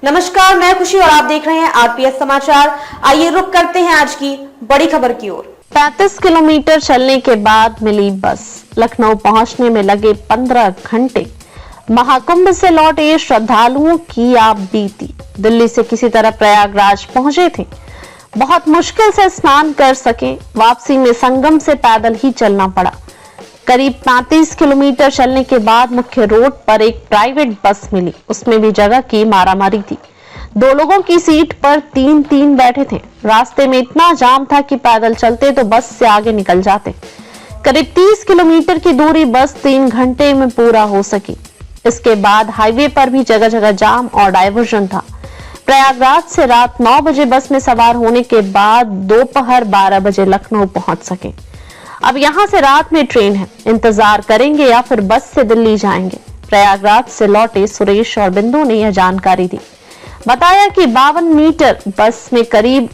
नमस्कार, मैं खुशी और आप देख रहे हैं आरपीएस समाचार। आइए रुक करते हैं आज की बड़ी खबर की ओर। 35 किलोमीटर चलने के बाद मिली बस। लखनऊ पहुंचने में लगे 15 घंटे। महाकुंभ से लौटे श्रद्धालुओं की आप बीती। दिल्ली से किसी तरह प्रयागराज पहुंचे थे, बहुत मुश्किल से स्नान कर सके। वापसी में संगम से पैदल ही चलना पड़ा। करीब 35 किलोमीटर चलने के बाद मुख्य रोड पर एक प्राइवेट बस मिली। उसमें भी जगह की मारामारी थी। 2 लोगों की सीट पर 3 बैठे थे। रास्ते में इतना जाम था कि पैदल चलते तो बस से आगे निकल जाते। करीब 30 किलोमीटर की दूरी बस 3 घंटे में पूरा हो सकी। इसके बाद हाईवे पर भी जगह जगह जाम और डायवर्जन था। प्रयागराज से रात 9 बजे बस में सवार होने के बाद दोपहर 12 बजे लखनऊ पहुंच सके। अब यहां से रात में ट्रेन है, इंतजार करेंगे या फिर बस से दिल्ली जाएंगे। प्रयागराज से लौटे सुरेश और बिंदु ने यह जानकारी दी। बताया कि 52 मीटर बस में करीब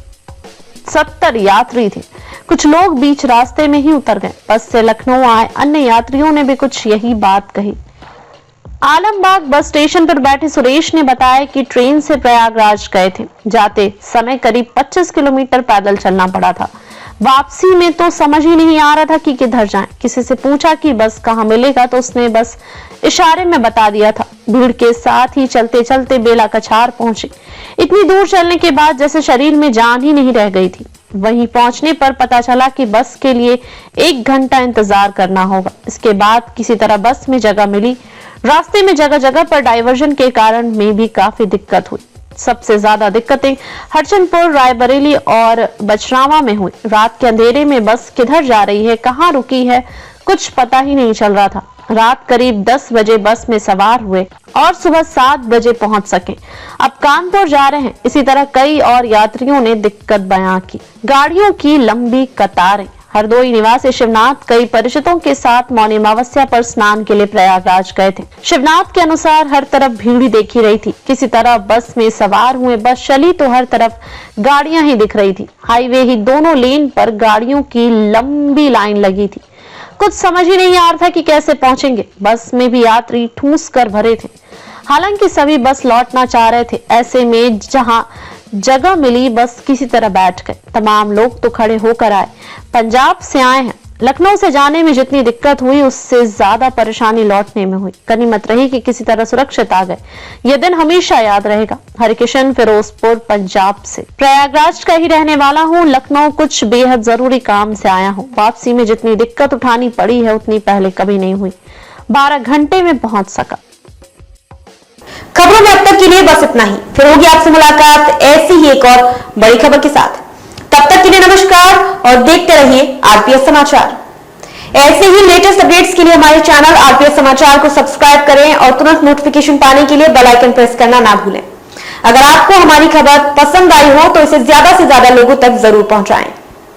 70 यात्री थे। कुछ लोग बीच रास्ते में ही उतर गए। बस से लखनऊ आए अन्य यात्रियों ने भी कुछ यही बात कही। आलमबाग बस स्टेशन पर बैठे सुरेश ने बताया कि ट्रेन से प्रयागराज गए थे। जाते समय करीब 25 किलोमीटर पैदल चलना पड़ा था। वापसी में तो समझ ही नहीं आ रहा था कि किधर जाएं। किसी से पूछा कि बस कहाँ मिलेगा तो उसने बस इशारे में बता दिया था। भीड़ के साथ ही चलते चलते बेला कछार पहुंचे। इतनी दूर चलने के बाद जैसे शरीर में जान ही नहीं रह गई थी। वहीं पहुंचने पर पता चला कि बस के लिए 1 घंटा इंतजार करना होगा। इसके बाद किसी तरह बस में जगह मिली। रास्ते में जगह जगह पर डायवर्जन के कारण में भी काफी दिक्कत हुई। सबसे ज्यादा दिक्कतें हरचंदपुर, रायबरेली और बचरावा में हुई। रात के अंधेरे में बस किधर जा रही है, कहां रुकी है, कुछ पता ही नहीं चल रहा था। रात करीब 10 बजे बस में सवार हुए और सुबह 7 बजे पहुंच सके। अब कानपुर जा रहे हैं। इसी तरह कई और यात्रियों ने दिक्कत बयां की। गाड़ियों की लंबी कतारें। हरदोई निवासी शिवनाथ कई परिचितों के साथ मौनी अमावस्या पर स्नान के लिए प्रयागराज गए थे। शिवनाथ के अनुसार हर तरफ भीड़ देखी रही थी। किसी तरह बस में सवार हुए। बस चली तो हर तरफ गाड़ियां ही दिख रही थी। हाईवे ही दोनों लेन पर गाड़ियों की लंबी लाइन लगी थी। कुछ समझ ही नहीं आ रहा था कि कैसे पहुंचेंगे। बस में भी यात्री ठूस कर भरे थे। हालांकि सभी बस लौटना चाह रहे थे। ऐसे में जहां जगह मिली बस किसी तरह बैठ गए। तमाम लोग तो खड़े होकर आए। पंजाब से आए हैं। लखनऊ से जाने में जितनी दिक्कत हुई उससे ज्यादा परेशानी लौटने में हुई। गनीमत रही कि किसी तरह सुरक्षित आ गए। यह दिन हमेशा याद रहेगा। हरिकिशन, फिरोजपुर, पंजाब से प्रयागराज का ही रहने वाला हूँ। लखनऊ कुछ बेहद जरूरी काम से आया हूँ। वापसी में जितनी दिक्कत उठानी पड़ी है उतनी पहले कभी नहीं हुई। 12 घंटे में पहुंच सका। खबरों में अब तक के लिए बस इतना ही। फिर होगी आपसे मुलाकात ऐसी ही एक और बड़ी खबर के साथ। तब तक के लिए नमस्कार और देखते रहिए आरपीएस समाचार। ऐसे ही लेटेस्ट अपडेट्स के लिए हमारे चैनल आरपीएस समाचार को सब्सक्राइब करें और तुरंत नोटिफिकेशन पाने के लिए बेल आइकन प्रेस करना ना भूलें। अगर आपको हमारी खबर पसंद आई हो तो इसे ज्यादा से ज्यादा लोगों तक जरूर पहुंचाएं।